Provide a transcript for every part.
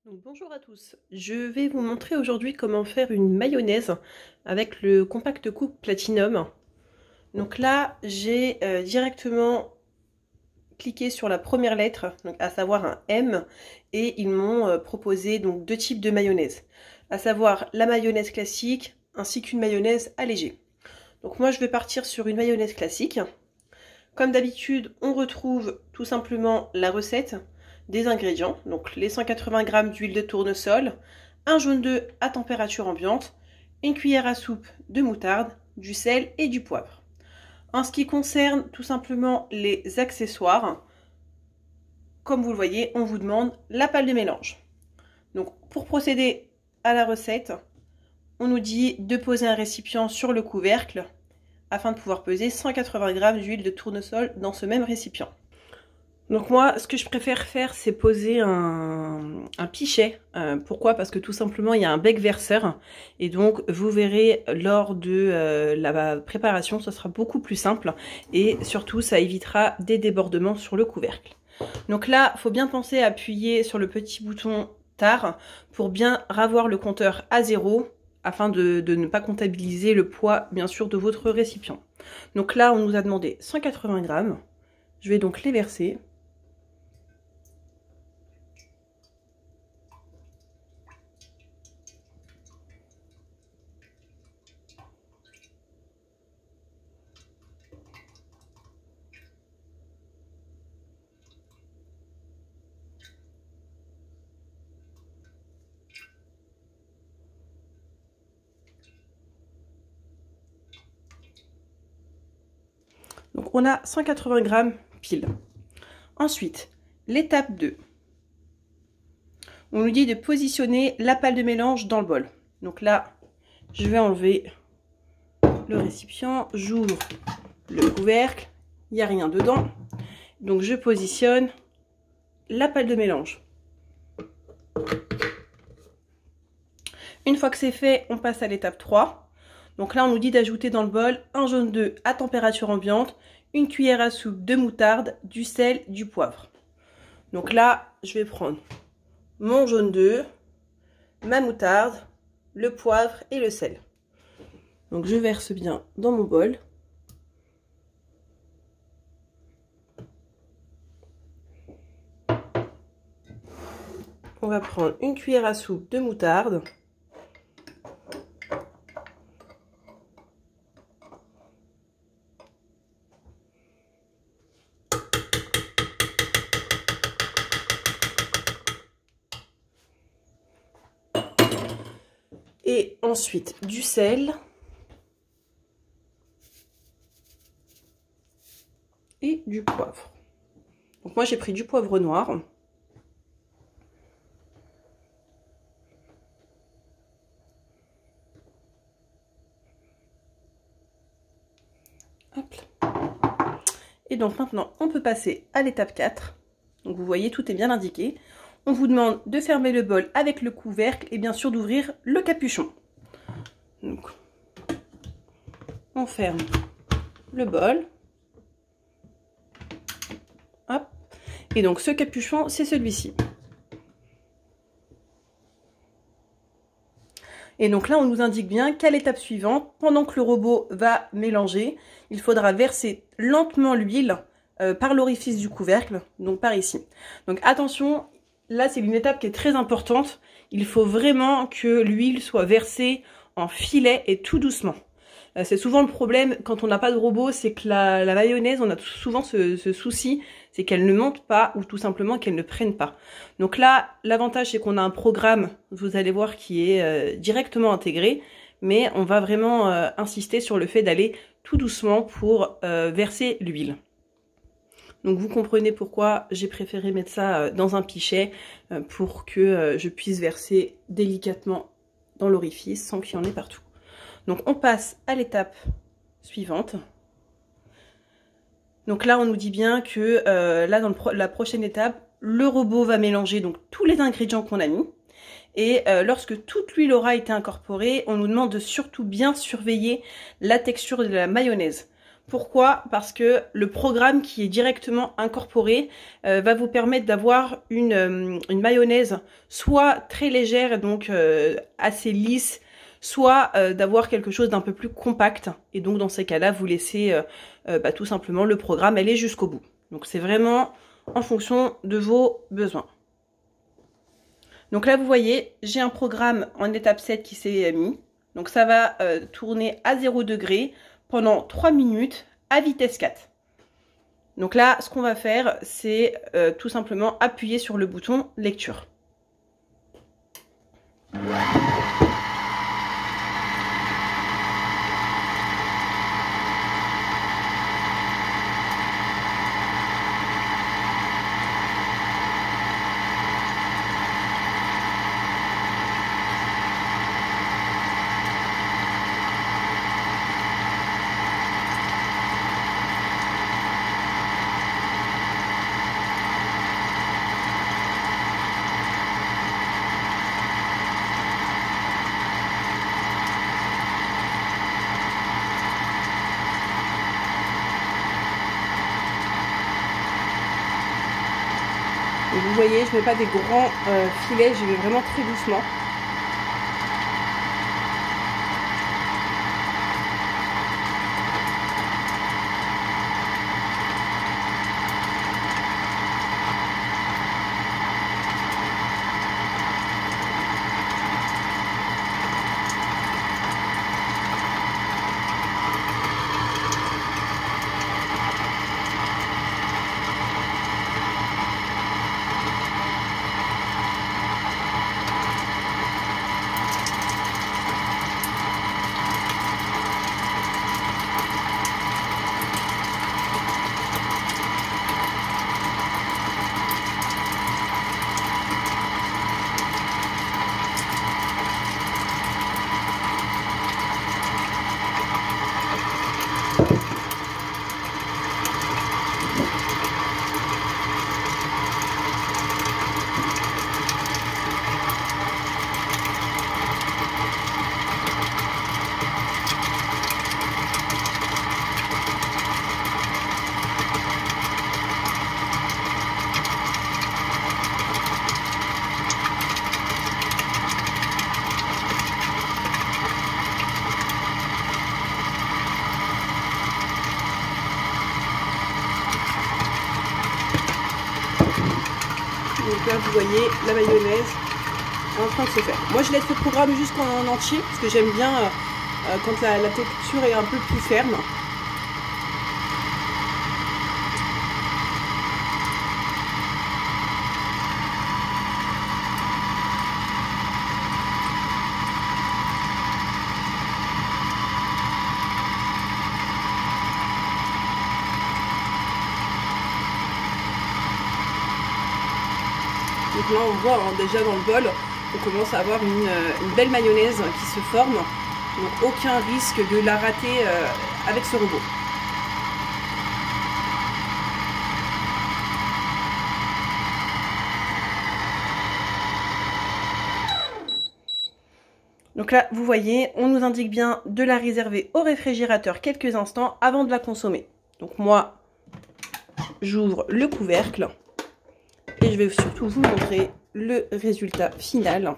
Donc, bonjour à tous, je vais vous montrer aujourd'hui comment faire une mayonnaise avec le Compact Cook Platinum. Donc là j'ai directement cliqué sur la première lettre, donc à savoir un M, et ils m'ont proposé donc deux types de mayonnaise, à savoir la mayonnaise classique ainsi qu'une mayonnaise allégée. Donc moi je vais partir sur une mayonnaise classique. Comme d'habitude, on retrouve tout simplement la recette des ingrédients, donc les 180 g d'huile de tournesol, un jaune d'œuf à température ambiante, une cuillère à soupe de moutarde, du sel et du poivre. En ce qui concerne tout simplement les accessoires, comme vous le voyez, on vous demande la pâle de mélange. Donc pour procéder à la recette, on nous dit de poser un récipient sur le couvercle afin de pouvoir peser 180 g d'huile de tournesol dans ce même récipient. Donc moi, ce que je préfère faire, c'est poser un pichet. Pourquoi? Parce que tout simplement, il y a un bec verseur. Et donc, vous verrez, lors de la préparation, ce sera beaucoup plus simple. Et surtout, ça évitera des débordements sur le couvercle. Donc là, il faut bien penser à appuyer sur le petit bouton tard pour bien ravoir le compteur à 0 afin de ne pas comptabiliser le poids, bien sûr, de votre récipient. Donc là, on nous a demandé 180 g. Je vais donc les verser. Donc on a 180 g pile. Ensuite, l'étape 2. On nous dit de positionner la pâle de mélange dans le bol. Donc là, je vais enlever le récipient, j'ouvre le couvercle, il n'y a rien dedans. Donc je positionne la pâle de mélange. Une fois que c'est fait, on passe à l'étape 3. Donc là, on nous dit d'ajouter dans le bol un jaune d'œuf à température ambiante, une cuillère à soupe de moutarde, du sel, du poivre. Donc là, je vais prendre mon jaune d'œuf, ma moutarde, le poivre et le sel. Donc je verse bien dans mon bol. On va prendre une cuillère à soupe de moutarde. Et ensuite du sel. Et du poivre. Donc moi j'ai pris du poivre noir. Hop. Et donc maintenant on peut passer à l'étape 4. Donc vous voyez, tout est bien indiqué. On vous demande de fermer le bol avec le couvercle et bien sûr d'ouvrir le capuchon. Donc on ferme le bol. Hop. Et donc ce capuchon, c'est celui-ci. Et donc là, on nous indique bien qu'à l'étape suivante, pendant que le robot va mélanger, il faudra verser lentement l'huile par l'orifice du couvercle, donc par ici. Donc attention, là c'est une étape qui est très importante. Il faut vraiment que l'huile soit versée en filet et tout doucement. C'est souvent le problème quand on n'a pas de robot, c'est que la mayonnaise, on a souvent ce souci, c'est qu'elle ne monte pas ou tout simplement qu'elle ne prenne pas. Donc là, l'avantage c'est qu'on a un programme, vous allez voir, qui est directement intégré, mais on va vraiment insister sur le fait d'aller tout doucement pour verser l'huile. Donc vous comprenez pourquoi j'ai préféré mettre ça dans un pichet pour que je puisse verser délicatement dans l'orifice sans qu'il y en ait partout. Donc on passe à l'étape suivante. Donc là on nous dit bien que là dans la prochaine étape, le robot va mélanger donc tous les ingrédients qu'on a mis. Et lorsque toute l'huile aura été incorporée, on nous demande de surtout bien surveiller la texture de la mayonnaise. Pourquoi? Parce que le programme qui est directement incorporé va vous permettre d'avoir une mayonnaise soit très légère, donc assez lisse, soit d'avoir quelque chose d'un peu plus compact. Et donc dans ces cas-là, vous laissez tout simplement le programme aller jusqu'au bout. Donc c'est vraiment en fonction de vos besoins. Donc là, vous voyez, j'ai un programme en étape 7 qui s'est mis. Donc ça va tourner à 0 degré pendant 3 minutes à vitesse 4. Donc là, ce qu'on va faire, c'est tout simplement appuyer sur le bouton lecture. Et vous voyez, je ne mets pas des grands filets, j'y vais vraiment très doucement. Donc là, vous voyez la mayonnaise en train de se faire. Moi, je laisse le programme jusqu'en entier parce que j'aime bien quand la texture est un peu plus ferme. Donc là on voit déjà dans le bol, on commence à avoir une belle mayonnaise qui se forme. Donc aucun risque de la rater avec ce robot. Donc là vous voyez, on nous indique bien de la réserver au réfrigérateur quelques instants avant de la consommer. Donc moi j'ouvre le couvercle. Et je vais surtout vous montrer le résultat final.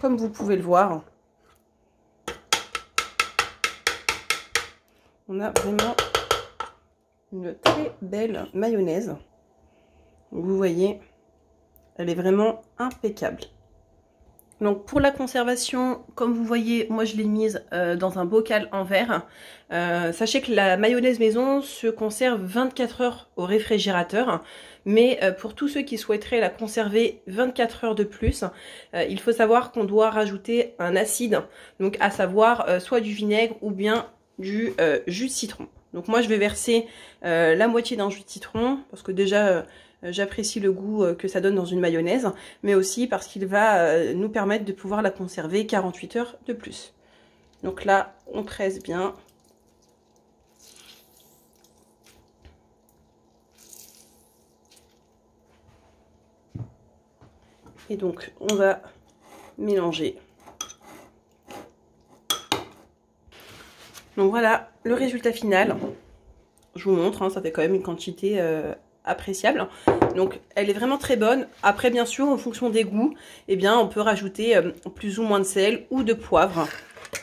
Comme vous pouvez le voir, on a vraiment une très belle mayonnaise. Vous voyez, elle est vraiment impeccable. Donc pour la conservation, comme vous voyez, moi je l'ai mise dans un bocal en verre. Sachez que la mayonnaise maison se conserve 24 heures au réfrigérateur. Mais pour tous ceux qui souhaiteraient la conserver 24 heures de plus, il faut savoir qu'on doit rajouter un acide. Donc à savoir soit du vinaigre ou bien du jus de citron. Donc moi je vais verser la moitié d'un jus de citron parce que déjà... j'apprécie le goût que ça donne dans une mayonnaise, mais aussi parce qu'il va nous permettre de pouvoir la conserver 48 heures de plus. Donc là, on presse bien. Et donc, on va mélanger. Donc voilà le résultat final. Je vous montre, hein, ça fait quand même une quantité appréciable. Donc elle est vraiment très bonne. Après bien sûr en fonction des goûts, eh bien on peut rajouter plus ou moins de sel ou de poivre.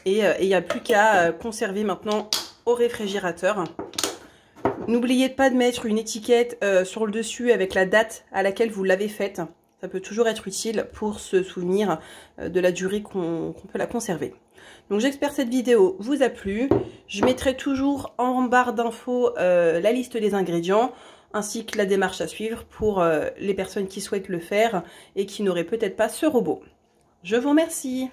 Et il n'y a plus qu'à conserver maintenant au réfrigérateur. N'oubliez pas de mettre une étiquette sur le dessus avec la date à laquelle vous l'avez faite. Ça peut toujours être utile pour se souvenir de la durée qu'on peut la conserver. Donc j'espère que cette vidéo vous a plu. Je mettrai toujours en barre d'infos la liste des ingrédients ainsi que la démarche à suivre pour les personnes qui souhaitent le faire et qui n'auraient peut-être pas ce robot. Je vous remercie.